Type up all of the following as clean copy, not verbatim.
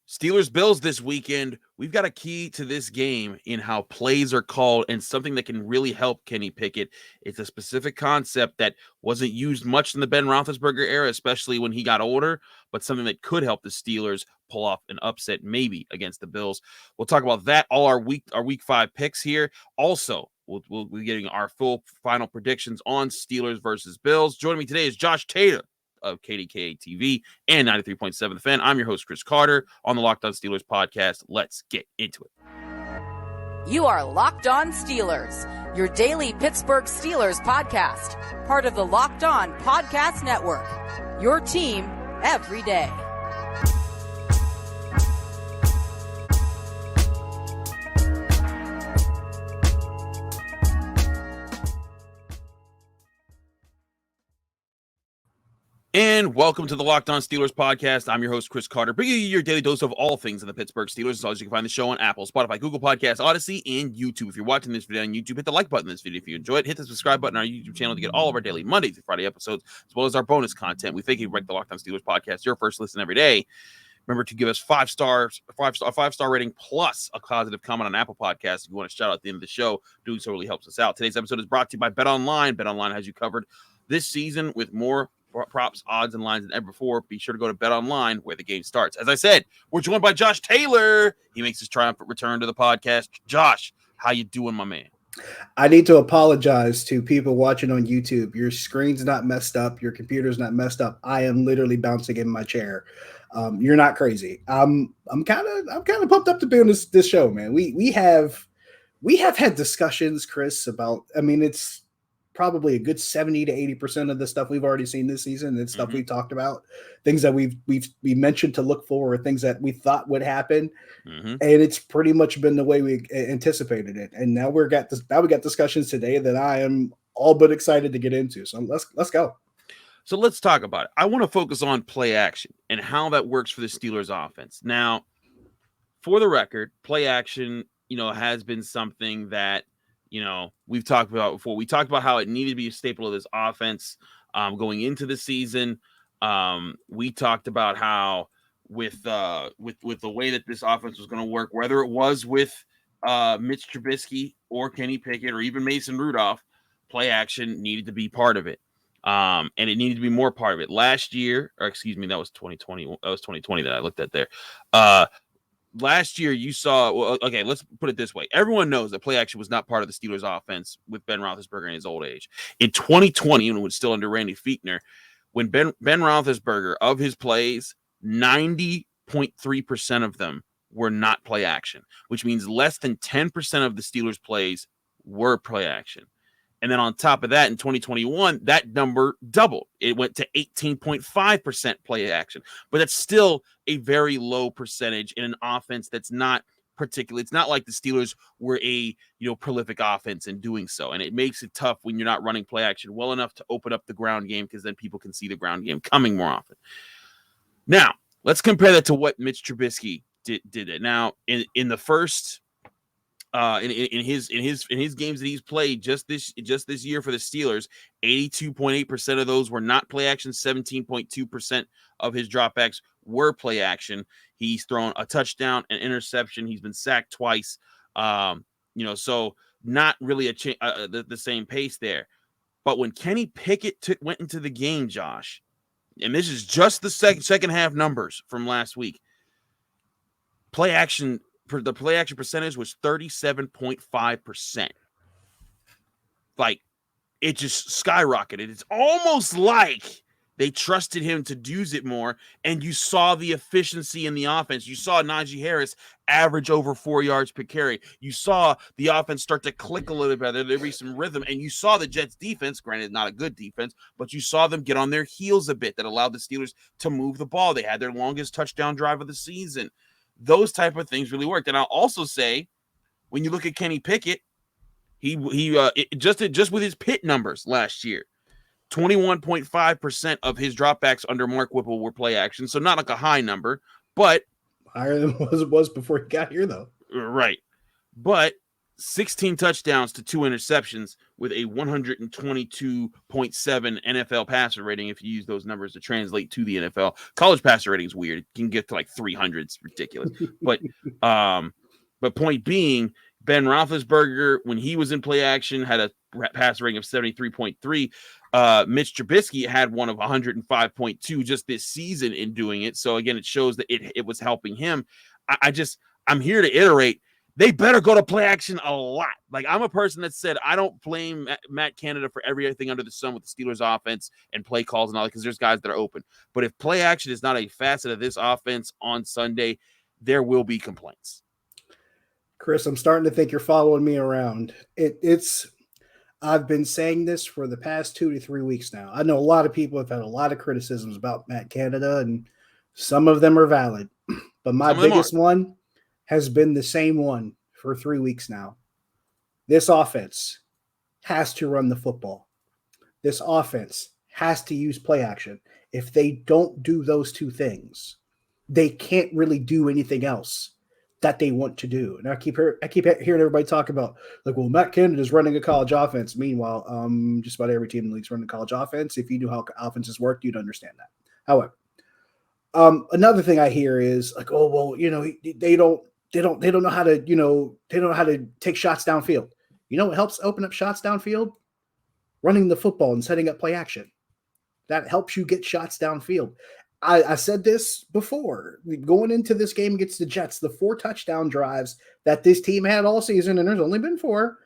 Steelers Bills this weekend. We've got a key to this game in how plays are called and something that can really help Kenny Pickett. It's a specific concept that wasn't used much in the Ben Roethlisberger era, especially when he got older, but something that could help the Steelers pull off an upset maybe against the Bills. We'll talk about that, all our week 5 picks here. Also, we'll be getting our full final predictions on Steelers versus Bills. Joining me today is Josh Taylor of KDKA TV and 93.7 The Fan. I'm your host, Chris Carter, on the Locked On Steelers podcast. Let's get into it. You are Locked On Steelers, your daily Pittsburgh Steelers podcast, part of the Locked On Podcast Network, your team every day. And welcome to the Locked On Steelers podcast. I'm your host, Chris Carter, bringing you your daily dose of all things in the Pittsburgh Steelers. As always, you can find the show on Apple, Spotify, Google Podcasts, Odyssey, and YouTube. If you're watching this video on YouTube, hit the like button in this video if you enjoy it. Hit the subscribe button on our YouTube channel to get all of our daily Monday through Friday episodes, as well as our bonus content. We thank you for making the Locked On Steelers podcast your first listen every day. Remember to give us 5 stars, a five-star rating, plus a positive comment on Apple Podcasts. If you want to shout out at the end of the show, doing so really helps us out. Today's episode is brought to you by BetOnline. BetOnline has you covered this season with more props, odds, and lines than ever before. Be sure to go to BetOnline where the game starts. As I said, we're joined by Josh Taylor. He makes his triumphant return to the podcast. Josh, how you doing, my man? I need to apologize to people watching on YouTube. Your screen's not messed up. Your computer's not messed up. I am literally bouncing in my chair. You're not crazy. I'm kind of pumped up to be on this show, man. We have had discussions, Chris, about. I mean, it's probably a good 70 to 80% of the stuff we've already seen this season and stuff we've talked about, things that we mentioned to look for, things that we thought would happen. And it's pretty much been the way we anticipated it. And now we got discussions today that I am all but excited to get into. So let's go. So let's talk about it. I want to focus on play action and how that works for the Steelers offense. Now, for the record, play action, has been something that, we've talked about before. We talked about how it needed to be a staple of this offense going into the season. We talked about how with the way that this offense was going to work, whether it was with Mitch Trubisky or Kenny Pickett or even Mason Rudolph, play action needed to be part of it. And it needed to be more part of it. Last year, or excuse me, that was 2020. That was 2020 that I looked at there. Last year, you saw, okay, let's put it this way. Everyone knows that play action was not part of the Steelers offense with Ben Roethlisberger in his old age. In 2020, when it was still under Randy Fichtner, when Ben Roethlisberger, of his plays, 90.3% of them were not play action, which means less than 10% of the Steelers' plays were play action. And then on top of that, in 2021, that number doubled. It went to 18.5% play action. But that's still a very low percentage in an offense that's not particularly. It's not like the Steelers were a prolific offense in doing so. And it makes it tough when you're not running play action well enough to open up the ground game, because then people can see the ground game coming more often. Now, let's compare that to what Mitch Trubisky did it. Now, in the first in his games that he's played just this year for the Steelers, 82.8% of those were not play action. 17.2% of his dropbacks were play action. He's thrown a touchdown, an interception. He's been sacked twice. So not really the same pace there. But when Kenny Pickett went into the game, Josh, and this is just the second half numbers from last week, the play action percentage was 37.5%. Like, it just skyrocketed. It's almost like they trusted him to use it more, and you saw the efficiency in the offense. You saw Najee Harris average over 4 yards per carry. You saw the offense start to click a little bit better. There be some rhythm, and you saw the Jets defense, granted not a good defense, but you saw them get on their heels a bit. That allowed the Steelers to move the ball. They had their longest touchdown drive of the season. Those type of things really worked. And I'll also say, when you look at Kenny Pickett, he just with his pit numbers last year, 21.5% of his dropbacks under Mark Whipple were play action. So not like a high number, but higher than it was before he got here, though. Right. But 16 touchdowns to 2 interceptions with a 122.7 NFL passer rating. If you use those numbers to translate to the NFL, college passer rating is weird. It can get to like 300. It's ridiculous. But point being, Ben Roethlisberger, when he was in play action, had a passer rating of 73.3. Mitch Trubisky had one of 105.2 just this season in doing it. So again, it shows that it was helping him. I'm here to iterate. They better go to play action a lot. Like, I'm a person that said I don't blame Matt Canada for everything under the sun with the Steelers offense and play calls and all that, because there's guys that are open. But if play action is not a facet of this offense on Sunday, there will be complaints. Chris, I'm starting to think you're following me around. I've been saying this for the past 2 to 3 weeks now. I know a lot of people have had a lot of criticisms about Matt Canada, and some of them are valid. But my biggest one has been the same one for 3 weeks now. This offense has to run the football. This offense has to use play action. If they don't do those two things, they can't really do anything else that they want to do. And I keep hearing everybody talk about, like, well, Matt Canada's running a college offense. Meanwhile, just about every team in the league's running a college offense. If you knew how offenses work, you'd understand that. However, another thing I hear is like, oh, well, they don't know how to, they don't know how to take shots downfield. You know what helps open up shots downfield? Running the football and setting up play action. That helps you get shots downfield. I said this before. Going into this game against the Jets, the 4 touchdown drives that this team had all season, and there's only been 4,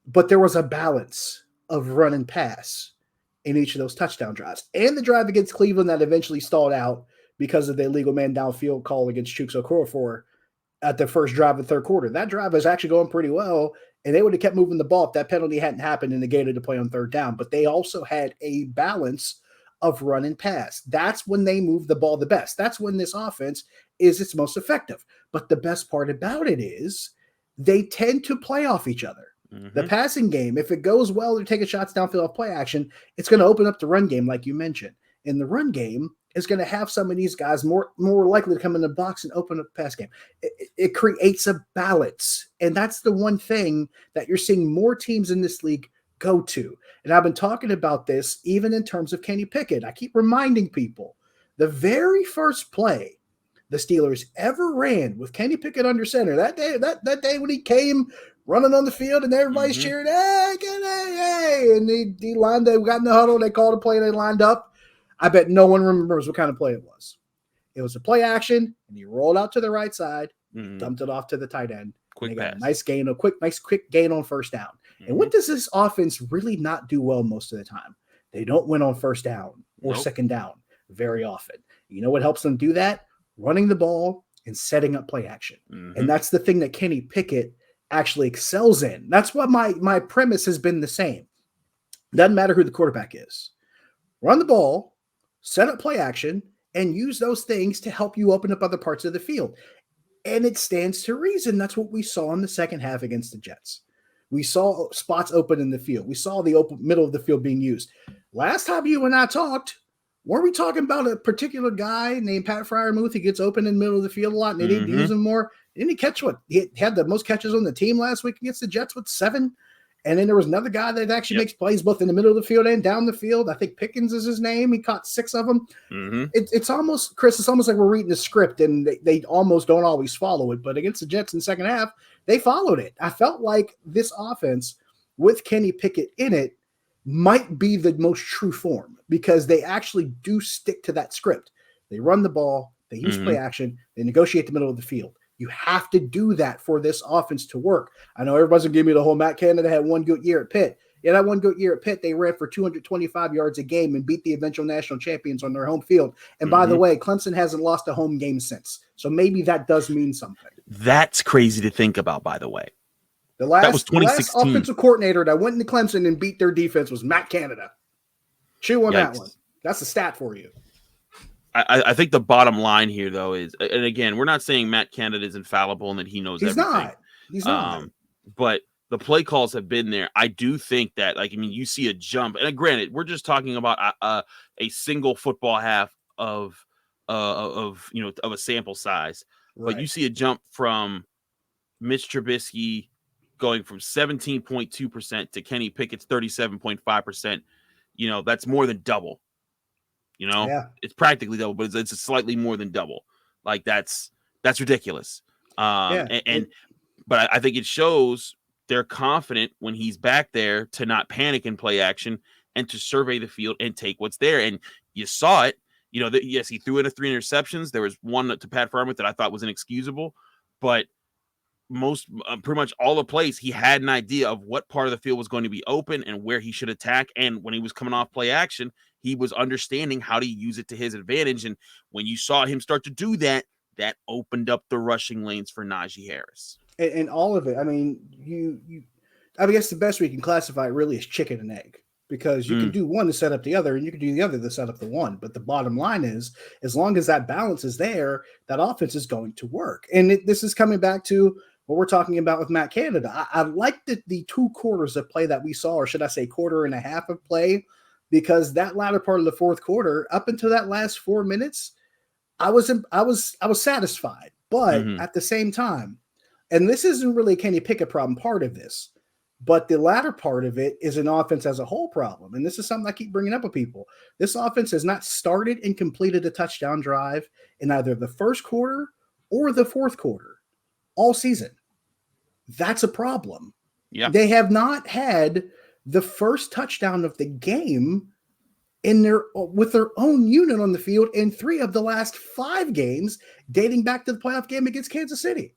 but there was a balance of run and pass in each of those touchdown drives. And the drive against Cleveland that eventually stalled out because of the illegal man downfield call against Chuks Okorafor at the first drive of the third quarter. That drive was actually going pretty well, and they would have kept moving the ball if that penalty hadn't happened and negated the play on third down. But they also had a balance of run and pass. That's when they move the ball the best. That's when this offense is its most effective. But the best part about it is they tend to play off each other. Mm-hmm. The passing game, if it goes well, they're taking shots downfield off play action, it's going to open up the run game, like you mentioned. In the run game, is going to have some of these guys more likely to come in the box and open up the pass game. It creates a balance. And that's the one thing that you're seeing more teams in this league go to. And I've been talking about this even in terms of Kenny Pickett. I keep reminding people, the very first play the Steelers ever ran with Kenny Pickett under center, that day when he came running on the field and everybody's cheering, hey, hey, and he lined up, got in the huddle, they called a play, they lined up. I bet no one remembers what kind of play it was. It was a play action, and he rolled out to the right side, dumped it off to the tight end. Quick pass. Nice quick gain on first down. And what does this offense really not do well most of the time? They don't win on first down or second down very often. You know what helps them do that? Running the ball and setting up play action. And that's the thing that Kenny Pickett actually excels in. That's why my premise has been the same. Doesn't matter who the quarterback is. Run the ball, set up play action, and use those things to help you open up other parts of the field. And it stands to reason. That's what we saw in the second half against the Jets. We saw spots open in the field. We saw the open middle of the field being used. Last time you and I talked, weren't we talking about a particular guy named Pat Freiermuth? He gets open in the middle of the field a lot, and they need to use him more. Didn't he catch what? He had the most catches on the team last week against the Jets with 7. And then there was another guy that actually makes plays both in the middle of the field and down the field. I think Pickens is his name. He caught 6 of them. It's almost, Chris, it's almost like we're reading a script, and they almost don't always follow it. But against the Jets in the second half, they followed it. I felt like this offense with Kenny Pickett in it might be the most true form because they actually do stick to that script. They run the ball, they use play action, they negotiate the middle of the field. You have to do that for this offense to work. I know everybody's going to give me the whole Matt Canada had one good year at Pitt. Yeah, that one good year at Pitt, they ran for 225 yards a game and beat the eventual national champions on their home field. And by the way, Clemson hasn't lost a home game since. So maybe that does mean something. That's crazy to think about, by the way. That was 2016. The last offensive coordinator that went into Clemson and beat their defense was Matt Canada. Chew on that one. That's a stat for you. I think the bottom line here, though, is, and again, we're not saying Matt Canada is infallible and that he knows everything. He's not. But the play calls have been there. I do think that, you see a jump. And granted, we're just talking about a single football half of a sample size. Right. But you see a jump from Mitch Trubisky going from 17.2% to Kenny Pickett's 37.5%, that's more than double. Yeah. It's practically double, but it's slightly more than double. Like that's ridiculous. But I think it shows they're confident when he's back there to not panic in play action and to survey the field and take what's there. And you saw it. Yes, he threw in 3 interceptions. There was one to Pat Freiermuth that I thought was inexcusable, but pretty much all the plays, he had an idea of what part of the field was going to be open and where he should attack. And when he was coming off play action, he was understanding how to use it to his advantage. And when you saw him start to do that, that opened up the rushing lanes for Najee Harris. And all of it. I mean, I guess the best we can classify it really is chicken and egg, because you can do one to set up the other and you can do the other to set up the one. But the bottom line is, as long as that balance is there, that offense is going to work. And this is coming back to what we're talking about with Matt Canada. I like the 2 quarters of play that we saw, or should I say quarter and a half of play, because that latter part of the fourth quarter, up until that last 4 minutes, I was satisfied. But at the same time, and this isn't really a Kenny Pickett problem, part of this, but the latter part of it is an offense as a whole problem. And this is something I keep bringing up with people. This offense has not started and completed a touchdown drive in either the first quarter or the fourth quarter all season. That's a problem. Yeah. They have not had the first touchdown of the game with their own unit on the field in 3 of the last 5 games, dating back to the playoff game against Kansas City.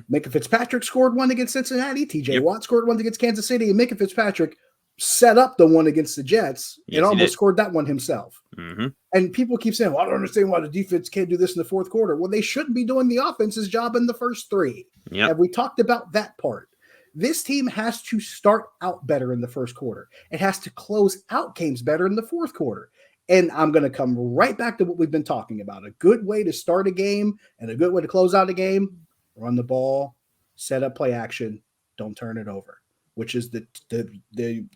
Micah Fitzpatrick scored one against Cincinnati. TJ Watt scored one against Kansas City, and Micah Fitzpatrick set up the one against the Jets and almost scored that one himself. And people keep saying, well, I don't understand why the defense can't do this in the fourth quarter. Well, they shouldn't be doing the offense's job in the first 3. Have we talked about that part? This team has to start out better in the first quarter. It has to close out games better in the fourth quarter. And I'm going to come right back to what we've been talking about. A good way to start a game and a good way to close out a game: run the ball, set up play action, don't turn it over, which is the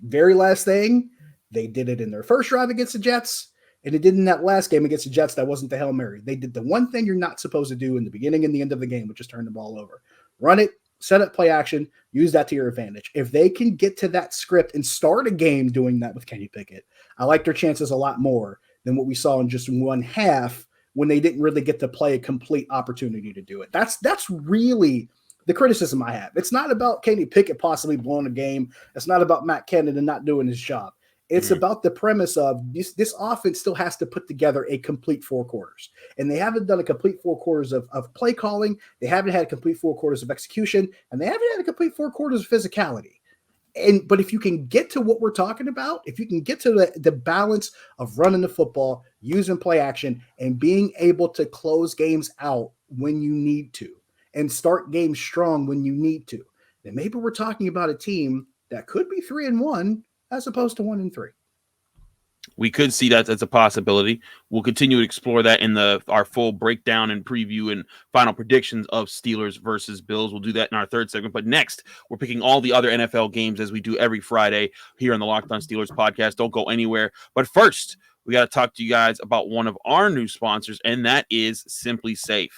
very last thing. They did it in their first drive against the Jets, and it did in that last game against the Jets. That wasn't the Hail Mary. They did the one thing you're not supposed to do in the beginning and the end of the game, which is turn the ball over. Run it, set up play action, use that to your advantage. If they can get to that script and start a game doing that with Kenny Pickett, I like their chances a lot more than what we saw in just one half, when they didn't really get to play a complete opportunity to do it. That's really the criticism I have. It's not about Kenny Pickett possibly blowing a game. It's not about Matt Canada not doing his job. It's about the premise of this offense still has to put together a complete 4 quarters. And they haven't done a complete 4 quarters of play calling. They haven't had a complete 4 quarters of execution. And they haven't had a complete 4 quarters of physicality. But if you can get to what we're talking about, if you can get to the balance of running the football, using play action, and being able to close games out when you need to, and start games strong when you need to, then maybe we're talking about a team that could be 3-1 as opposed to 1-3. We could see that as a possibility. We'll continue to explore that in our full breakdown and preview and final predictions of Steelers versus Bills. We'll do that in our third segment. But next, we're picking all the other NFL games as we do every Friday here on the Locked On Steelers podcast. Don't go anywhere. But first, we got to talk to you guys about one of our new sponsors, and that is SimpliSafe.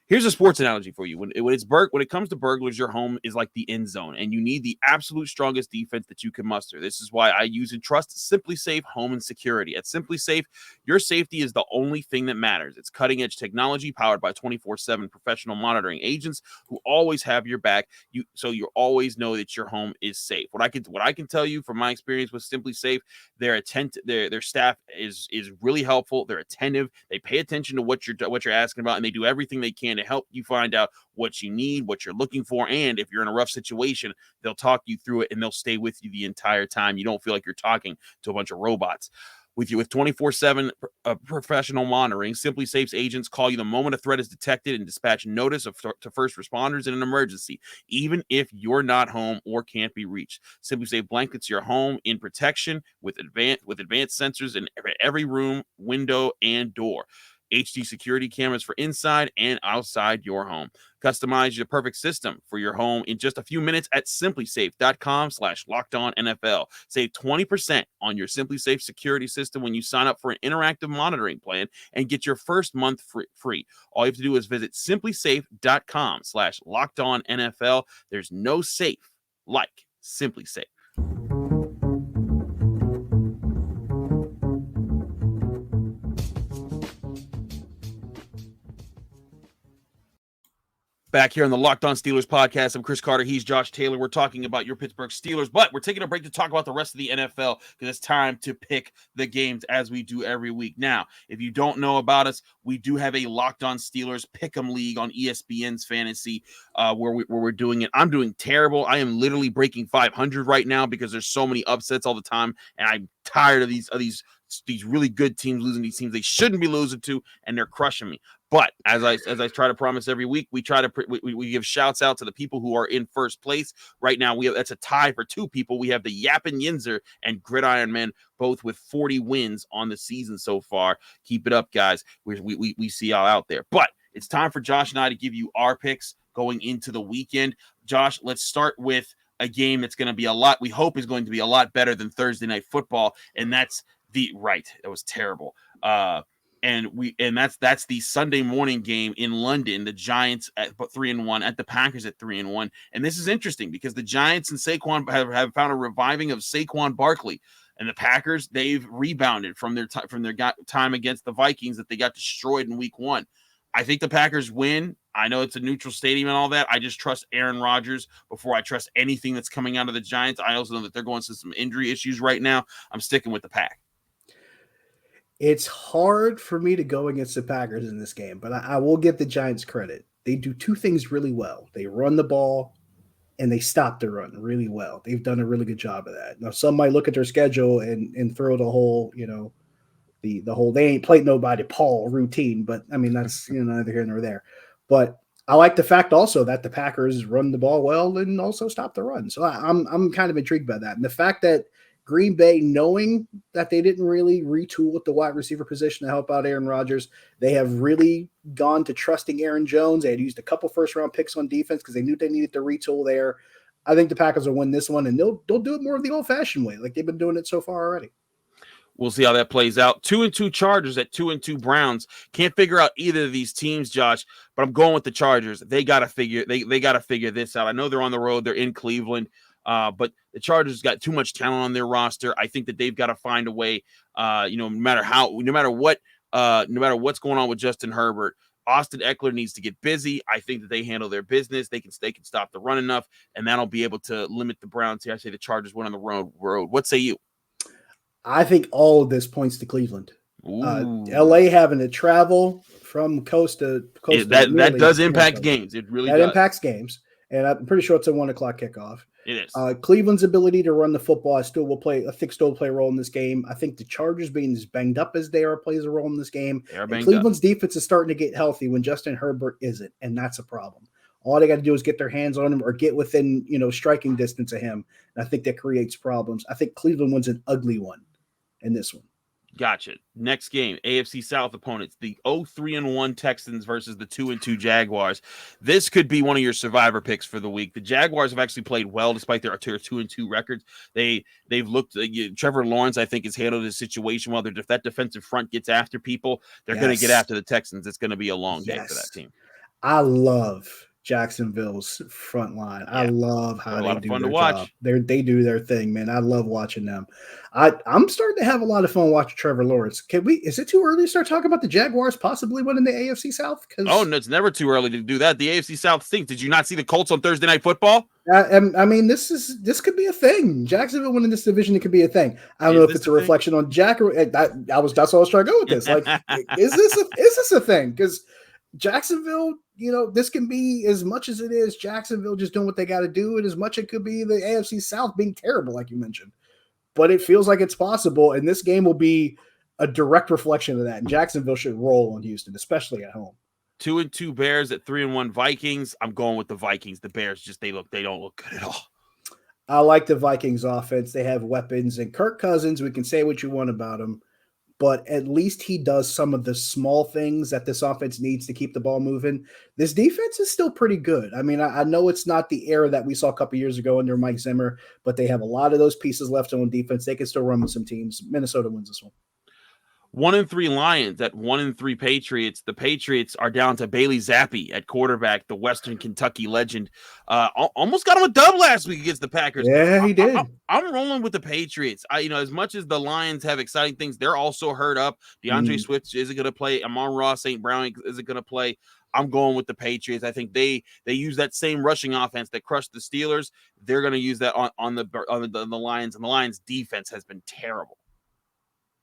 Here's a sports analogy for you. When it comes to burglars, your home is like the end zone, and you need the absolute strongest defense that you can muster. This is why I use and trust SimpliSafe Home and Security. At SimpliSafe, your safety is the only thing that matters. It's cutting-edge technology powered by 24/7 professional monitoring agents who always have your back, so you always know that your home is safe. What I can tell you from my experience with SimpliSafe, their staff is really helpful. They're attentive. They pay attention to what you're asking about, and they do everything they can to help you find out what you need, what you're looking for. And if you're in a rough situation, they'll talk you through it and they'll stay with you the entire time. You don't feel like you're talking to a bunch of robots. With 24/7 professional monitoring, SimpliSafe's agents call you the moment a threat is detected and dispatch notice to first responders in an emergency, even if you're not home or can't be reached. SimpliSafe blankets your home in protection with advanced sensors in every room, window, and door. HD security cameras for inside and outside your home. Customize your perfect system for your home in just a few minutes at SimpliSafe.com/LockedOnNFL. Save 20% on your SimpliSafe security system when you sign up for an interactive monitoring plan and get your first month free. All you have to do is visit SimpliSafe.com/LockedOnNFL. There's no safe like SimpliSafe. Back here on the Locked On Steelers podcast, I'm Chris Carter. He's Josh Taylor. We're talking about your Pittsburgh Steelers, but we're taking a break to talk about the rest of the NFL because it's time to pick the games as we do every week. Now, if you don't know about us, we do have a Locked On Steelers Pick'em League on ESPN's Fantasy where we're doing it. I'm doing terrible. I am literally breaking 500 right now because there's so many upsets all the time, and I'm tired of these really good teams losing these teams they shouldn't be losing to, and they're crushing me. But as I try to promise every week, we give shouts out to the people who are in first place right now. That's a tie for two people. We have the Yappin' Yinzer and Gridiron Men, both with 40 wins on the season so far. Keep it up, guys. We see y'all out there. But it's time for Josh and I to give you our picks going into the weekend. Josh, let's start with a game that's going to be we hope is going to be a lot better than Thursday Night Football, and that's that was terrible. And that's the Sunday morning game in London. The Giants at 3-1 at the Packers at 3-1. And this is interesting because the Giants and Saquon have found a reviving of Saquon Barkley, and the Packers, they've rebounded from their time against the Vikings that they got destroyed in Week 1. I think the Packers win. I know it's a neutral stadium and all that. I just trust Aaron Rodgers before I trust anything that's coming out of the Giants. I also know that they're going through some injury issues right now. I'm sticking with the Pack. It's hard for me to go against the Packers in this game, but I will give the Giants credit. They do two things really well. They run the ball, and they stop the run really well. They've done a really good job of that. Now, some might look at their schedule and throw the whole, the whole they ain't played nobody Paul routine, but I mean that's neither here nor there. But I like the fact also that the Packers run the ball well and also stop the run. So I'm kind of intrigued by that, and the fact that Green Bay, knowing that they didn't really retool at the wide receiver position to help out Aaron Rodgers, they have really gone to trusting Aaron Jones. They had used a couple first-round picks on defense because they knew they needed to retool there. I think the Packers will win this one, and they'll do it more of the old-fashioned way, like they've been doing it so far already. We'll see how that plays out. 2-2 Chargers at 2-2 Browns. Can't figure out either of these teams, Josh, but I'm going with the Chargers. They got to figure this out. I know they're on the road. They're in Cleveland. But the Chargers got too much talent on their roster. I think that they've got to find a way, no matter what's going on with Justin Herbert, Austin Eckler needs to get busy. I think that they handle their business. They can stop the run enough, and that'll be able to limit the Browns here. I say the Chargers win on the road. What say you? I think all of this points to Cleveland. LA having to travel from coast to coast. That does impact games. It really does. Impacts games. And I'm pretty sure it's a 1:00 kickoff. It is. Cleveland's ability to run the football still play a role in this game. I think the Chargers being as banged up as they are plays a role in this game. Cleveland's defense is starting to get healthy when Justin Herbert isn't, and that's a problem. All they got to do is get their hands on him or get within striking distance of him, and I think that creates problems. I think Cleveland wins an ugly one in this one. Gotcha. Next game, AFC South opponents, the 0-3-1 Texans versus the 2-2 Jaguars. This could be one of your survivor picks for the week. The Jaguars have actually played well despite their 2-2 records. They've looked. Trevor Lawrence, I think, has handled his situation well. If that defensive front gets after people, they're going to get after the Texans. It's going to be a long day for that team. I love Jacksonville's front line. Yeah. I love how they do their job. They do their thing, man. I love watching them. I'm starting to have a lot of fun watching Trevor Lawrence. Is it too early to start talking about the Jaguars possibly winning the AFC South? Oh, no, it's never too early to do that. The AFC South stinks. Did you not see the Colts on Thursday Night Football? I mean, this could be a thing. Jacksonville winning this division, it could be a thing. I don't know if it's a reflection on Jack or that's what I was trying to go with this. Like, is this a thing? Because Jacksonville, this can be as much as it is Jacksonville just doing what they got to do, and as much it could be the AFC South being terrible, like you mentioned. But it feels like it's possible, and this game will be a direct reflection of that. And Jacksonville should roll on Houston, especially at home. 2-2 Bears at 3-1 Vikings. I'm going with the Vikings. The Bears they don't look good at all. I like the Vikings offense. They have weapons, and Kirk Cousins. We can say what you want about him. but at least he does some of the small things that this offense needs to keep the ball moving. This defense is still pretty good. I mean, I know it's not the era that we saw a couple years ago under Mike Zimmer, but they have a lot of those pieces left on defense. They can still run with some teams. Minnesota wins this one. 1-3 Lions at 1-3 Patriots. The Patriots are down to Bailey Zappi at quarterback, the Western Kentucky legend. Almost got him a dub last week against the Packers. Yeah, he did. I'm rolling with the Patriots. As much as the Lions have exciting things, they're also hurt up. DeAndre Swift isn't going to play. Amon-Ra St. Brown isn't going to play. I'm going with the Patriots. I think they use that same rushing offense that crushed the Steelers. They're going to use that on the Lions, and the Lions defense has been terrible.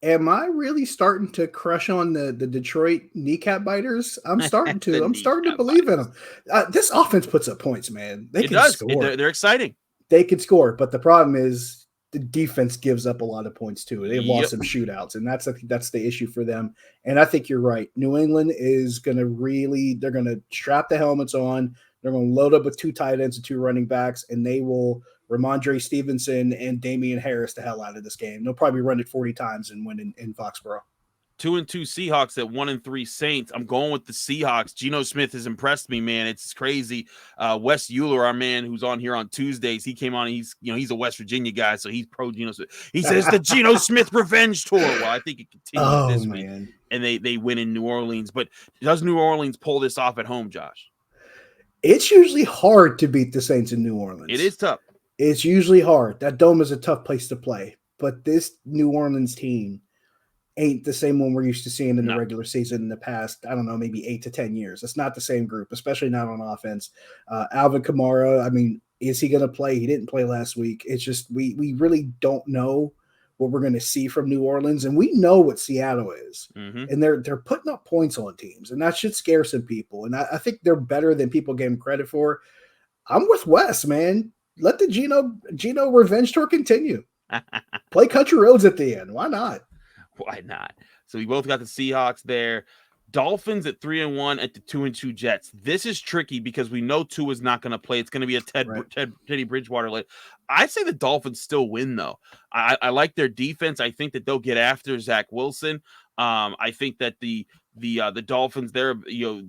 Am I really starting to crush on the Detroit kneecap biters? I'm starting to. I'm starting to believe in them. This offense puts up points, man. They can score. They're exciting. They can score, but the problem is the defense gives up a lot of points too. They've lost some shootouts, and that's the issue for them. And I think you're right. New England is going to they're going to strap the helmets on. They're going to load up with 2 tight ends and 2 running backs, and they will Ramondre Stevenson and Damian Harris the hell out of this game. They'll probably run it 40 times and win in Foxborough. 2-2 Seahawks at 1-3 Saints. I'm going with the Seahawks. Geno Smith has impressed me, man. It's crazy. Wes Euler, our man who's on here on Tuesdays, he came on. He's a West Virginia guy, so he's pro Geno Smith. He says the Geno Smith revenge tour. Well, I think it continues this week, and they win in New Orleans. But does New Orleans pull this off at home, Josh? It's usually hard to beat the Saints in New Orleans. It is tough. It's usually hard. That dome is a tough place to play. But this New Orleans team ain't the same one we're used to seeing in the regular season in the past, I don't know, maybe 8 to 10 years. It's not the same group, especially not on offense. Alvin Kamara, I mean, is he going to play? He didn't play last week. It's just we really don't know what we're going to see from New Orleans, and we know what Seattle is. And they're putting up points on teams, and that should scare some people. And I think they're better than people gave them credit for. I'm with Wes, man. Let the Geno revenge tour continue. Play country roads at the end. Why not? Why not? So we both got the Seahawks there. Dolphins at 3-1 at the 2-2 Jets. This is tricky because we know Tua is not going to play. It's going to be a Teddy Bridgewater late. I'd say the Dolphins still win, though. I like their defense. I think that they'll get after Zach Wilson. I think that the Dolphins there,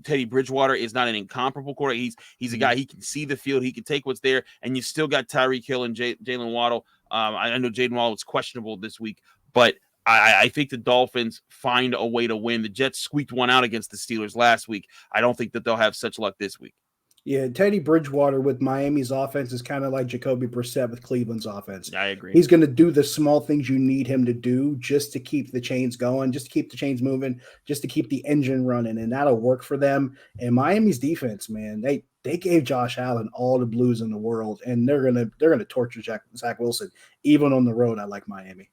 Teddy Bridgewater is not an incomparable quarterback. He's a guy, he can see the field, he can take what's there, and you still got Tyreek Hill and Jalen Waddle. I know Jaden Waddle was questionable this week, but I think the Dolphins find a way to win. The Jets squeaked one out against the Steelers last week. I don't think that they'll have such luck this week. Yeah, Teddy Bridgewater with Miami's offense is kind of like Jacoby Brissett with Cleveland's offense. I agree. He's going to do the small things you need him to do just to keep the chains going, just to keep the chains moving, just to keep the engine running, and that'll work for them. And Miami's defense, man, they gave Josh Allen all the blues in the world, and they're gonna torture Zach Wilson even on the road. I like Miami.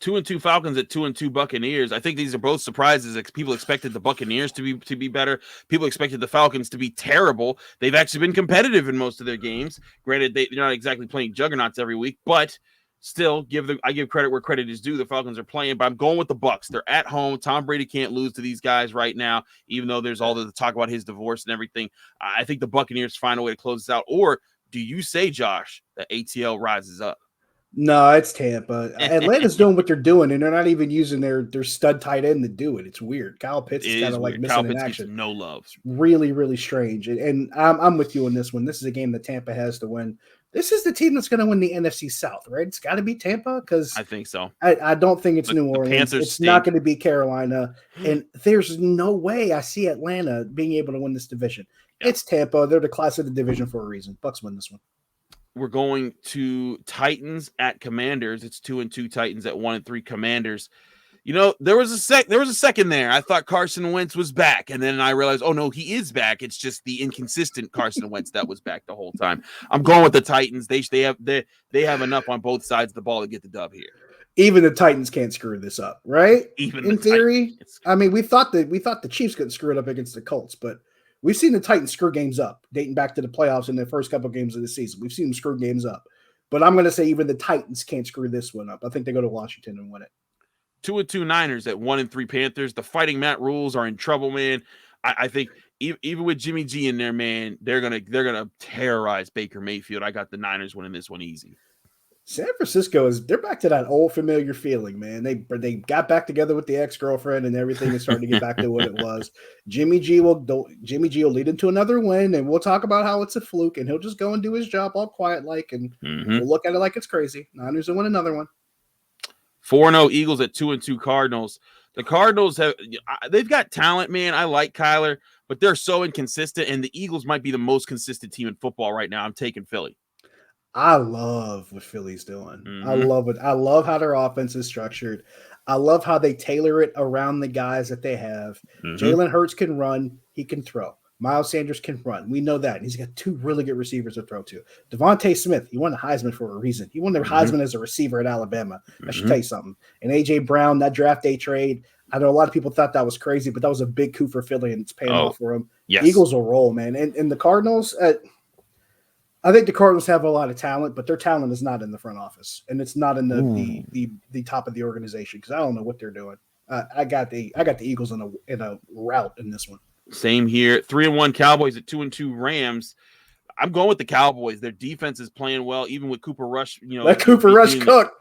2-2 Falcons at 2-2 Buccaneers. I think these are both surprises. People expected the Buccaneers to be better. People expected the Falcons to be terrible. They've actually been competitive in most of their games. Granted, they're not exactly playing juggernauts every week, but still, I give credit where credit is due. The Falcons are playing, but I'm going with the Bucs. They're at home. Tom Brady can't lose to these guys right now, even though there's all the talk about his divorce and everything. I think the Buccaneers find a way to close this out. Or do you say, Josh, that ATL rises up? No, it's Tampa. Atlanta's doing what they're doing, and they're not even using their stud tight end to do it. It's weird. Kyle Pitts is kind of like missing in action. No love. It's really, really strange. And I'm with you on this one. This is a game that Tampa has to win. This is the team that's going to win the NFC South, right? It's got to be Tampa because I think so. I don't think it's New Orleans. It's not going to be Carolina, and there's no way I see Atlanta being able to win this division. Yeah. It's Tampa. They're the class of the division for a reason. Bucs win this one. We're going to Titans at Commanders. It's 2-2 Titans at 1-3 Commanders. There was a second there. I thought Carson Wentz was back, and then I realized, oh no, he is back. It's just the inconsistent Carson Wentz that was back the whole time. I'm going with the Titans. They have enough on both sides of the ball to get the dub here. Even the Titans can't screw this up, right? Even in theory. I mean, we thought the Chiefs couldn't screw it up against the Colts, but we've seen the Titans screw games up, dating back to the playoffs in the first couple of games of the season. We've seen them screw games up. But I'm going to say even the Titans can't screw this one up. I think they go to Washington and win it. 2-2 Niners at 1-3 Panthers. The Fighting Matt Rules are in trouble, man. I think even with Jimmy G in there, man, they're gonna terrorize Baker Mayfield. I got the Niners winning this one easy. San Francisco they're back to that old familiar feeling, man. They got back together with the ex-girlfriend and everything is starting to get back to what it was. Jimmy G will lead into another win, and we'll talk about how it's a fluke, and he'll just go and do his job all quiet like, and we'll look at it like it's crazy. Niners will win another one. 4-0 Eagles at 2-2 Cardinals. The Cardinals they've got talent, man. I like Kyler, but they're so inconsistent, and the Eagles might be the most consistent team in football right now. I'm taking Philly. I love what Philly's doing. I love it. I love how their offense is structured. I love how they tailor it around the guys that they have. Jalen Hurts can run. He can throw. Miles Sanders can run. We know that. And he's got two really good receivers to throw to. Devontae Smith, he won the Heisman for a reason. He won the Heisman as a receiver at Alabama. I should tell you something. And A.J. Brown, that draft day trade, I know a lot of people thought that was crazy, but that was a big coup for Philly, and it's paying off for him. Yes. The Eagles will roll, man. And the Cardinals I think the Cardinals have a lot of talent, but their talent is not in the front office, and it's not in the top of the organization because I don't know what they're doing. I got the Eagles in a rout in this one. Same here. 3-1 Cowboys at 2-2 Rams. I'm going with the Cowboys. Their defense is playing well, even with Cooper Rush. Let Cooper Rush cook.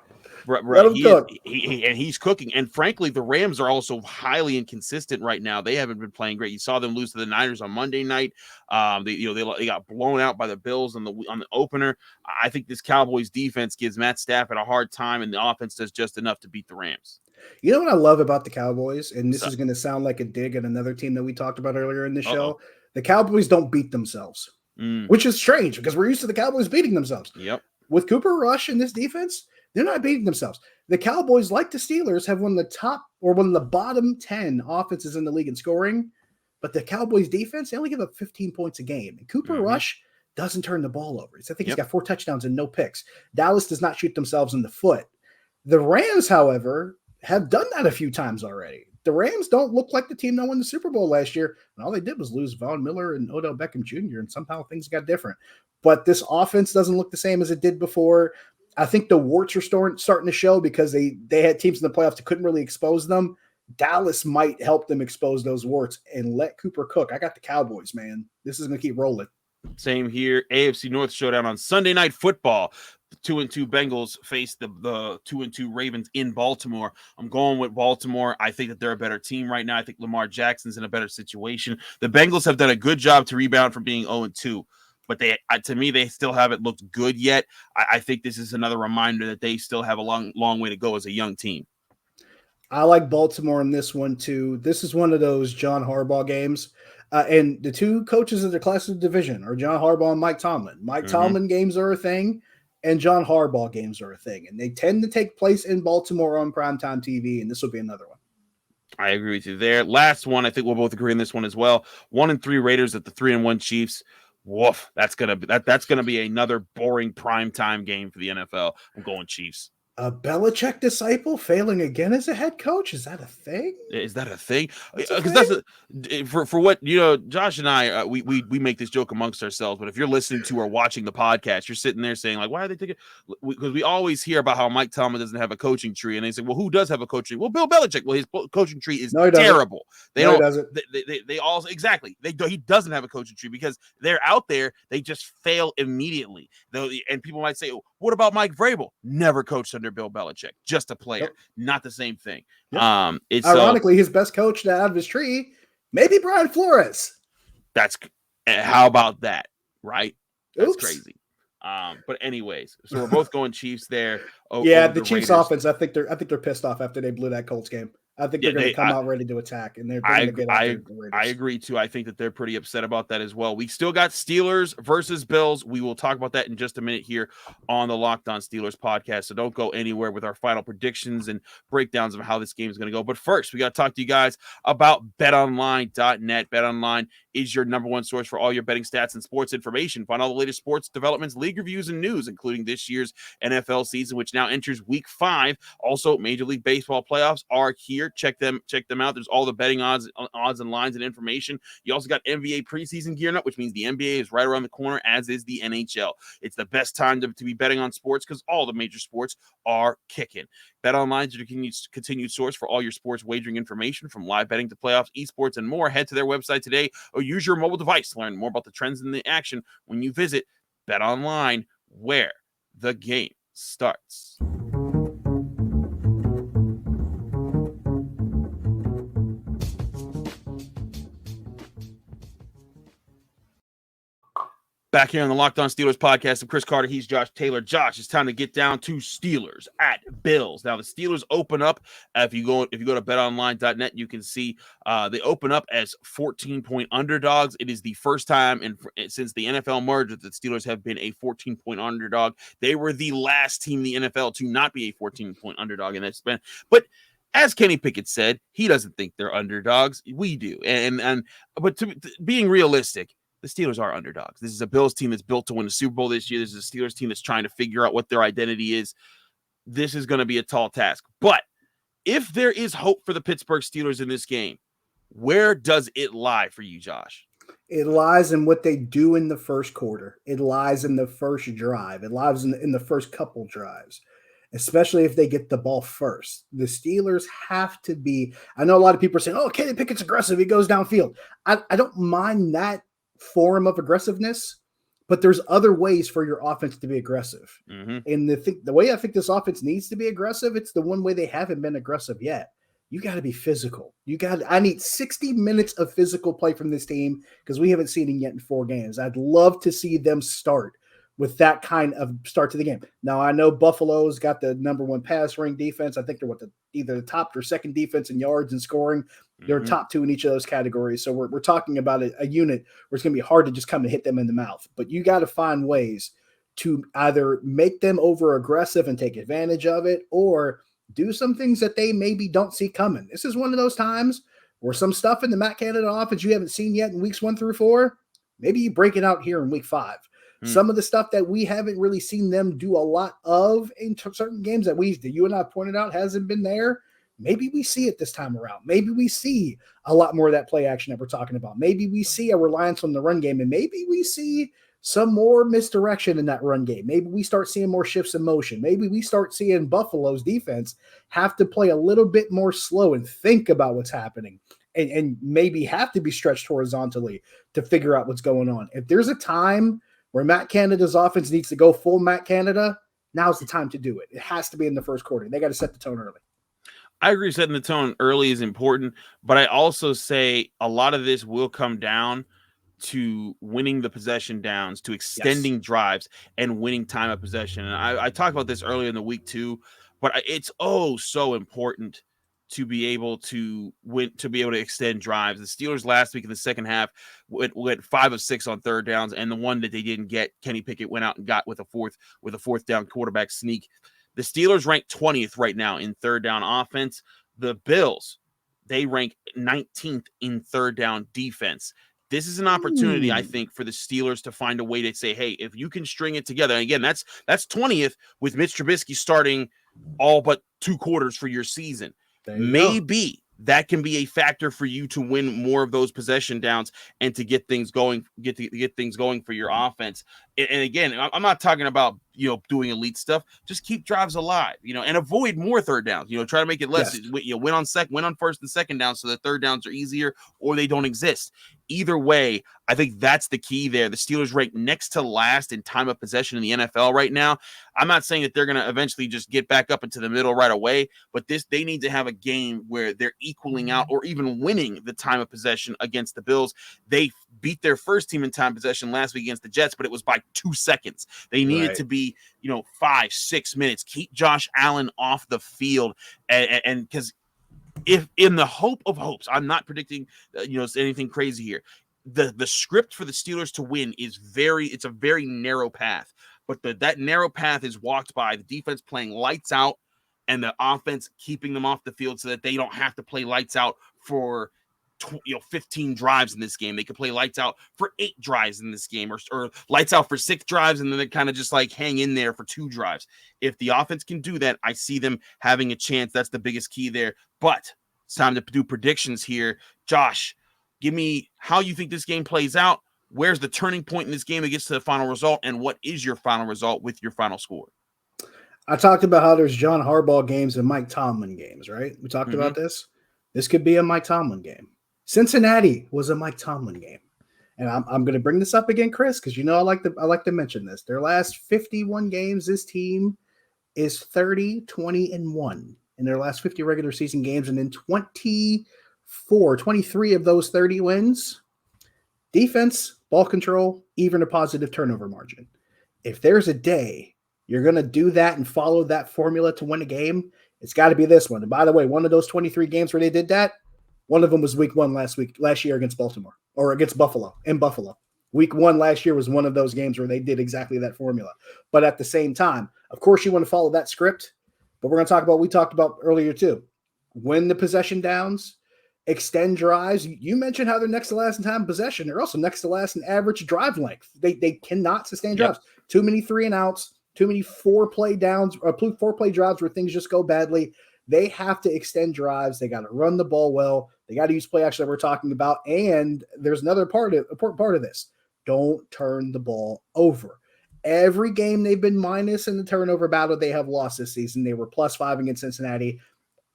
Let him cook. He's cooking. And frankly, the Rams are also highly inconsistent right now. They haven't been playing great. You saw them lose to the Niners on Monday night. They got blown out by the Bills on the opener. I think this Cowboys defense gives Matt Stafford a hard time, and the offense does just enough to beat the Rams. You know what I love about the Cowboys, and this is going to sound like a dig at another team that we talked about earlier in the show. The Cowboys don't beat themselves, which is strange because we're used to the Cowboys beating themselves. Yep. With Cooper Rush in this defense, they're not beating themselves. The Cowboys, like the Steelers, have one of the bottom 10 offenses in the league in scoring, but the Cowboys defense, they only give up 15 points a game. And Cooper Rush doesn't turn the ball over. I think he's got 4 touchdowns and no picks. Dallas does not shoot themselves in the foot. The Rams, however, have done that a few times already. The Rams don't look like the team that won the Super Bowl last year, and all they did was lose Von Miller and Odell Beckham Jr., and somehow things got different. But this offense doesn't look the same as it did before. I think the warts are starting to show because they had teams in the playoffs that couldn't really expose them. Dallas might help them expose those warts and let Cooper cook. I got the Cowboys, man. This is going to keep rolling. Same here. AFC North showdown on Sunday Night Football. The 2-2 Bengals face the 2-2 Ravens in Baltimore. I'm going with Baltimore. I think that they're a better team right now. I think Lamar Jackson's in a better situation. The Bengals have done a good job to rebound from being 0-2. But to me, they still haven't looked good yet. I think this is another reminder that they still have a long way to go as a young team. I like Baltimore in this one, too. This is one of those John Harbaugh games. And the two coaches of the class of the division are John Harbaugh and Mike Tomlin. Mike Tomlin games are a thing, and John Harbaugh games are a thing. And they tend to take place in Baltimore on primetime TV, and this will be another one. I agree with you there. Last one, I think we'll both agree on this one as well. 1-3 Raiders at the 3-1 Chiefs. Woof, that's gonna be another boring primetime game for the NFL. I'm going Chiefs. A Belichick disciple failing again as a head coach? Is that a thing? Is that a thing? Because for what Josh and I we make this joke amongst ourselves. But if you're listening to or watching the podcast, you're sitting there saying like, why are they taking? Because we always hear about how Mike Tomlin doesn't have a coaching tree, and they say, well, who does have a coaching tree? Well, Bill Belichick. Well, his coaching tree is terrible. He doesn't have a coaching tree because they're out there. They just fail immediately. And people might say, what about Mike Vrabel? Never coached under Bill Belichick, just a player, not the same thing. Yep. Ironically, his best coach out of his tree, maybe Brian Flores. How about that, right? That's Oops. Crazy. But anyways, so we're both going Chiefs there. The Chiefs offense, I think they're pissed off after they blew that Colts game. I think they're going to come out ready to attack, and they're going to get after the Raiders. I agree too. I think that they're pretty upset about that as well. We still got Steelers versus Bills. We will talk about that in just a minute here on the Locked On Steelers podcast. So don't go anywhere with our final predictions and breakdowns of how this game is going to go. But first, we got to talk to you guys about BetOnline.net. BetOnline is your number one source for all your betting stats and sports information. Find all the latest sports developments, league reviews, and news, including this year's NFL season, which now enters Week 5. Also, Major League Baseball playoffs are here. Check them out. There's all the betting odds and lines and information. You also got NBA preseason gearing up, which means the NBA is right around the corner, as is the NHL. It's the best time to be betting on sports because all the major sports are kicking. BetOnline is your continued source for all your sports wagering information, from live betting to playoffs, esports, and more. Head to their website today or use your mobile device to learn more about the trends in the action when you visit BetOnline, where the game starts. Back here on the Locked On Steelers podcast, I'm Chris Carter. He's Josh Taylor. Josh, it's time to get down to Steelers at Bills. Now, the Steelers open up. If you go to betonline.net, you can see they open up as 14-point underdogs. It is the first time since the NFL merger that the Steelers have been a 14-point underdog. They were the last team in the NFL to not be a 14-point underdog in that span. But as Kenny Pickett said, he doesn't think they're underdogs. We do. But being realistic, the Steelers are underdogs. This is a Bills team that's built to win the Super Bowl this year. This is a Steelers team that's trying to figure out what their identity is. This is going to be a tall task. But if there is hope for the Pittsburgh Steelers in this game, where does it lie for you, Josh? It lies in what they do in the first quarter. It lies in the first drive. It lies in the first couple drives, especially if they get the ball first. The Steelers have to be – I know a lot of people are saying, oh, Kenny Pickett's aggressive. He goes downfield. I don't mind that form of aggressiveness, but there's other ways for your offense to be aggressive. Mm-hmm. And the way I think this offense needs to be aggressive, it's the one way they haven't been aggressive yet. You got to be physical. I need 60 minutes of physical play from this team because we haven't seen it yet in 4 games. I'd love to see them start with that kind of start to the game. Now, I know Buffalo's got the number 1 pass ring defense. I think they're either the top or second defense in yards and scoring. They're top 2 in each of those categories. So we're talking about a unit where it's going to be hard to just come and hit them in the mouth. But you got to find ways to either make them over aggressive and take advantage of it, or do some things that they maybe don't see coming. This is one of those times where some stuff in the Matt Canada offense you haven't seen yet in weeks 1 through 4, maybe you break it out here in week 5. Some of the stuff that we haven't really seen them do a lot of in certain games that you and I pointed out hasn't been there. Maybe we see it this time around. Maybe we see a lot more of that play action that we're talking about. Maybe we see a reliance on the run game, and maybe we see some more misdirection in that run game. Maybe we start seeing more shifts in motion. Maybe we start seeing Buffalo's defense have to play a little bit more slow and think about what's happening, and maybe have to be stretched horizontally to figure out what's going on. If there's a time where Matt Canada's offense needs to go full Matt Canada, now's the time to do it. It has to be in the first quarter. They got to set the tone early. I agree setting the tone early is important, but I also say a lot of this will come down to winning the possession downs, to extending drives and winning time of possession. And I talked about this earlier in the week too, but it's so important to be able to win, to be able to extend drives. The Steelers last week in the second half went 5 of 6 on third downs, and the one that they didn't get, Kenny Pickett went out and got with a fourth down quarterback sneak. The Steelers rank 20th right now in third down offense. The Bills, they rank 19th in third down defense. This is an opportunity, I think, for the Steelers to find a way to say, hey, if you can string it together, and again, that's 20th with Mitch Trubisky starting all but 2 quarters for your season. Maybe that can be a factor for you to win more of those possession downs and to get things going, get things going for your offense. And again, I'm not talking about, doing elite stuff. Just keep drives alive, and avoid more third downs. Try to make it less. Yes. Win on first and second down, so the third downs are easier or they don't exist. Either way, I think that's the key there. The Steelers rank next to last in time of possession in the NFL right now. I'm not saying that they're going to eventually just get back up into the middle right away, but they need to have a game where they're equaling out or even winning the time of possession against the Bills. They beat their first team in time possession last week against the Jets, but it was by 2 seconds. They needed to be, 5-6 minutes. Keep Josh Allen off the field, and because if in the hope of hopes, I'm not predicting, anything crazy here. The script for the Steelers to win is it's a very narrow path, but that narrow path is walked by the defense playing lights out and the offense keeping them off the field so that they don't have to play lights out for 15 drives in this game. They could play lights out for 8 drives in this game, or lights out for 6 drives, and then they kind of just like hang in there for 2 drives. If the offense can do that, I see them having a chance. That's the biggest key there. But it's time to do predictions here. Josh, give me how you think this game plays out. Where's the turning point in this game that gets to the final result, and what is your final result with your final score? I talked about how there's John Harbaugh games and Mike Tomlin games, right? We talked about this. This could be a Mike Tomlin game. Cincinnati was a Mike Tomlin game. And I'm going to bring this up again, Chris, because I like to mention this. Their last 51 games, this team is 30, 20, and 1 in their last 50 regular season games. And in 23 of those 30 wins, defense, ball control, even a positive turnover margin. If there's a day you're going to do that and follow that formula to win a game, it's got to be this one. And by the way, one of those 23 games where they did that, one of them was week 1 last year against Baltimore, or against Buffalo, in Buffalo. Week 1 last year was one of those games where they did exactly that formula. But at the same time, of course, you want to follow that script, but we're going to talk about, we talked about earlier too, win the possession downs, extend drives. You mentioned how they're next to last in time possession. They're also next to last in average drive length. They cannot sustain drives. Too many 3-and-outs, too many 4-play downs, or 4-play drives where things just go badly. They have to extend drives. They got to run the ball well. They got to use play action that we're talking about. And there's another important part of this. Don't turn the ball over. Every game they've been minus in the turnover battle, they have lost this season. They were +5 against Cincinnati.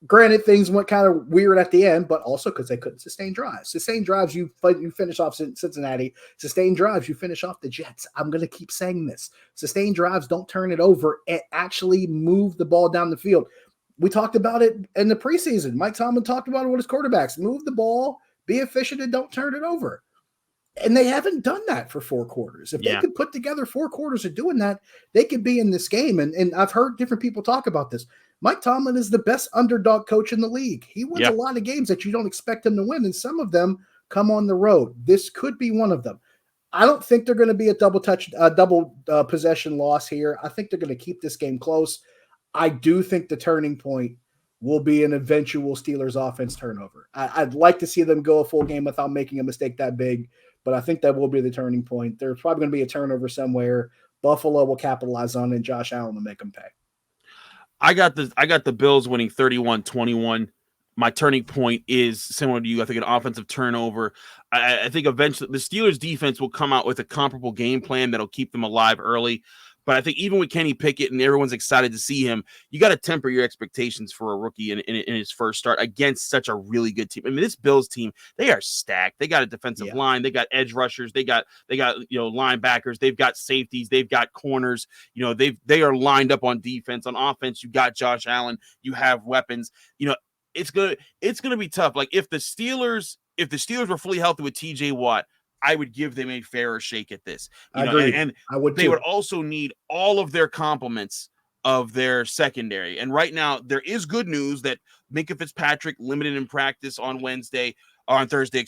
Granted, things went kind of weird at the end, but also because they couldn't sustain drives. Sustain drives, you finish off Cincinnati. Sustain drives, you finish off the Jets. I'm going to keep saying this. Sustain drives, don't turn it over and actually move the ball down the field. We talked about it in the preseason. Mike Tomlin talked about it with his quarterbacks. Move the ball, be efficient, and don't turn it over. And they haven't done that for 4 quarters. If they could put together 4 quarters of doing that, they could be in this game. And I've heard different people talk about this. Mike Tomlin is the best underdog coach in the league. He wins a lot of games that you don't expect him to win, and some of them come on the road. This could be one of them. I don't think they're going to be a double possession loss here. I think they're going to keep this game close. I do think the turning point will be an eventual Steelers offense turnover. I'd like to see them go a full game without making a mistake that big, but I think that will be the turning point. There's probably going to be a turnover somewhere. Buffalo will capitalize on it, and Josh Allen will make them pay. I got the Bills winning 31-21. My turning point is similar to you. I think an offensive turnover. I think eventually the Steelers defense will come out with a comparable game plan that'll keep them alive early. But I think even with Kenny Pickett and everyone's excited to see him, you got to temper your expectations for a rookie in his first start against such a really good team. I mean, this Bills team, they are stacked. They got a defensive line. They got edge rushers. They got linebackers. They've got safeties. They've got corners. They are lined up on defense. On offense, you got Josh Allen. You have weapons. It's gonna be tough. Like if the Steelers were fully healthy with TJ Watt, I would give them a fairer shake at this. And I would. They would also need all of their complements of their secondary. And right now, there is good news that Minkah Fitzpatrick limited in practice on Thursday,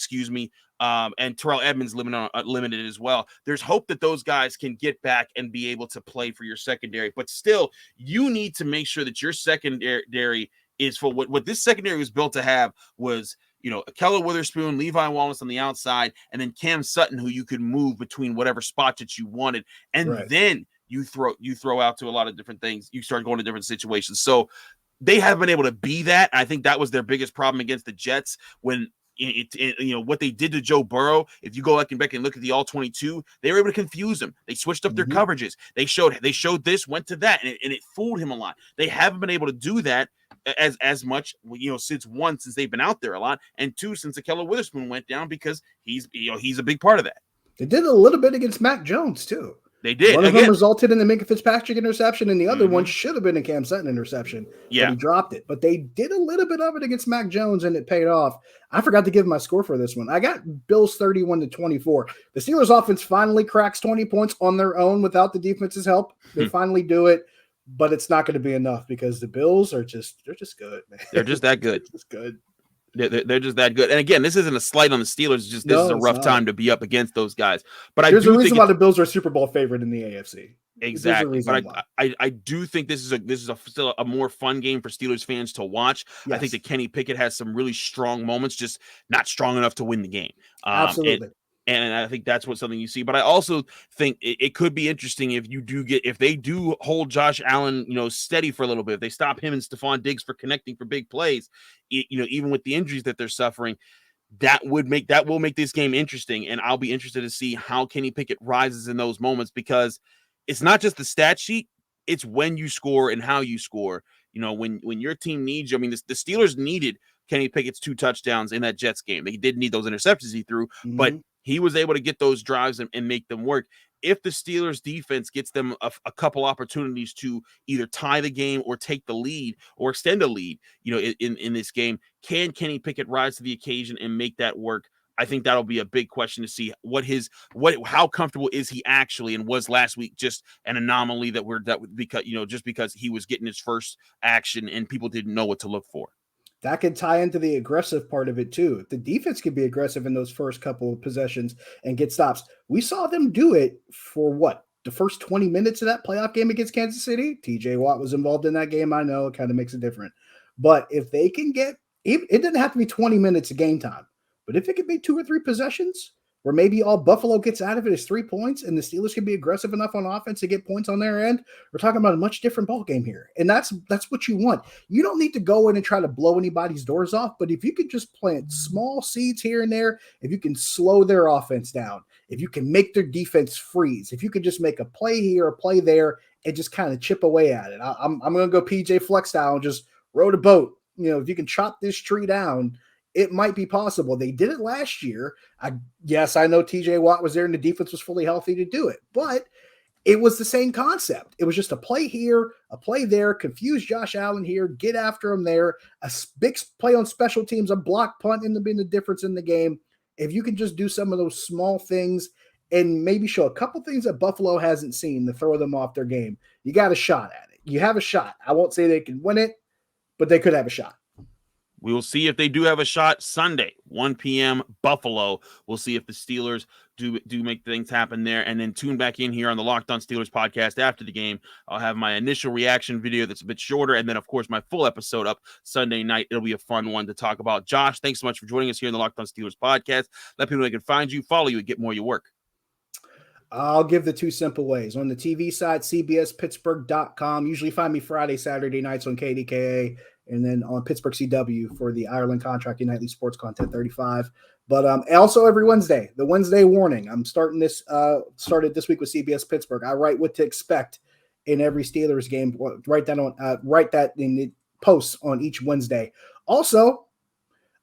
and Terrell Edmonds limited as well. There's hope that those guys can get back and be able to play for your secondary. But still, you need to make sure that your secondary is for what this secondary was built to have was. Keller Witherspoon, Levi Wallace on the outside, and then Cam Sutton, who you could move between whatever spot that you wanted. And then you throw out to a lot of different things. You start going to different situations. So they have been able to be that. I think that was their biggest problem against the Jets when what they did to Joe Burrow. If you go back and look at the all 22, they were able to confuse him. They switched up their coverages. They showed this, went to that, and it fooled him a lot. They haven't been able to do that as much, since they've been out there a lot, and 2, since the Keller Witherspoon went down, because he's a big part of that. They did a little bit against Mac Jones too. They did. One of them resulted in the Minkah Fitzpatrick interception, and the other one should have been a Cam Sutton interception. Yeah, he dropped it. But they did a little bit of it against Mac Jones, and it paid off. I forgot to give my score for this one. I got Bills 31-24. The Steelers offense finally cracks 20 points on their own without the defense's help. They finally do it, but it's not going to be enough because the Bills they're just good, man. They're just that good. Just good. They're just that good. And again, this isn't a slight on the Steelers. This is a rough time to be up against those guys. But there's a reason why the Bills are a Super Bowl favorite in the AFC. Exactly. But I do think this is still a more fun game for Steelers fans to watch. Yes. I think that Kenny Pickett has some really strong moments, just not strong enough to win the game. Absolutely. And I think that's something you see. But I also think it could be interesting if they do hold Josh Allen, steady for a little bit. If they stop him and Stephon Diggs for connecting for big plays, even with the injuries that they're suffering, that will make this game interesting. And I'll be interested to see how Kenny Pickett rises in those moments, because it's not just the stat sheet; it's when you score and how you score. When your team needs you. I mean, the Steelers needed Kenny Pickett's 2 touchdowns in that Jets game. They did need those interceptions he threw, but he was able to get those drives and make them work. if the Steelers defense gets them a couple opportunities to either tie the game or take the lead or extend a lead, in this game, can Kenny Pickett rise to the occasion and make that work? I think that'll be a big question to see how comfortable is he actually, and was last week just an anomaly because he was getting his first action and people didn't know what to look for. That could tie into the aggressive part of it too. The defense could be aggressive in those first couple of possessions and get stops. We saw them do it for the first 20 minutes of that playoff game against Kansas City. TJ Watt was involved in that game. I know it kind of makes it different, but if they can it doesn't have to be 20 minutes of game time. But if it could be 2 or 3 possessions where maybe all Buffalo gets out of it is 3 points and the Steelers can be aggressive enough on offense to get points on their end, we're talking about a much different ball game here. And that's what you want. You don't need to go in and try to blow anybody's doors off, but if you could just plant small seeds here and there, if you can slow their offense down, if you can make their defense freeze, if you could just make a play here, a play there, and just kind of chip away at it. I'm going to go PJ Flex style and just row the boat. If you can chop this tree down, it might be possible. They did it last year. I know TJ Watt was there and the defense was fully healthy to do it, but it was the same concept. It was just a play here, a play there, confuse Josh Allen here, get after him there, a big play on special teams, a block punt ended up being the difference in the game. If you can just do some of those small things and maybe show a couple things that Buffalo hasn't seen to throw them off their game, you got a shot at it. You have a shot. I won't say they can win it, but they could have a shot. We will see if they do have a shot Sunday, 1 p.m. Buffalo. We'll see if the Steelers do make things happen there. And then tune back in here on the Locked On Steelers podcast after the game. I'll have my initial reaction video that's a bit shorter. And then, of course, my full episode up Sunday night. It'll be a fun one to talk about. Josh, thanks so much for joining us here in the Locked On Steelers podcast. Let people know they can find you, follow you, and get more of your work. I'll give the 2 simple ways. On the TV side, cbspittsburgh.com. Usually find me Friday, Saturday nights on KDKA. And then on Pittsburgh CW for the Ireland Contracting Nightly Sports Content 35. But also every Wednesday, the Wednesday Warning. I'm started this week with CBS Pittsburgh. I write what to expect in every Steelers game. Write that in the posts on each Wednesday. Also,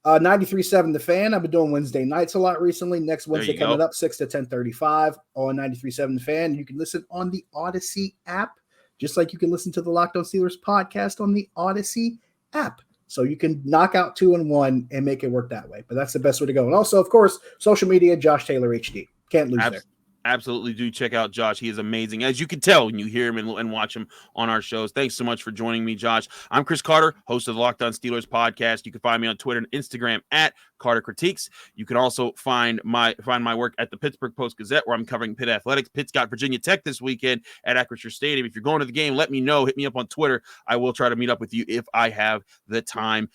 93.7 The Fan. I've been doing Wednesday nights a lot recently. Next Wednesday coming up, 6 to 10:35 on 93.7 The Fan. You can listen on the Odyssey app, just like you can listen to the Locked On Steelers podcast on the Odyssey app. So you can knock out 2 in 1 and make it work that way. But that's the best way to go. And also, of course, social media, Josh Taylor HD. Can't lose there. Absolutely do check out Josh. He is amazing, as you can tell when you hear him and watch him on our shows. Thanks so much for joining me, Josh. I'm Chris Carter, host of the Locked On Steelers podcast. You can find me on Twitter and Instagram at Carter Critiques. You can also find my work at the Pittsburgh Post-Gazette, where I'm covering Pitt Athletics. Pitt's got Virginia Tech this weekend at Acrisure Stadium. If you're going to the game, let me know. Hit me up on Twitter. I will try to meet up with you if I have the time.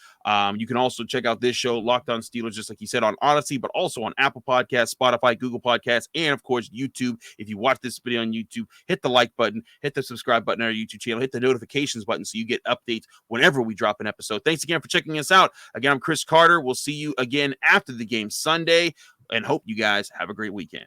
You can also check out this show, Locked On Steelers, just like you said, on Odyssey, but also on Apple Podcasts, Spotify, Google Podcasts, and, of course, YouTube. If you watch this video on YouTube, hit the like button, hit the subscribe button on our YouTube channel, hit the notifications button so you get updates whenever we drop an episode. Thanks again for checking us out. Again, I'm Chris Carter. We'll see you again after the game Sunday, and hope you guys have a great weekend.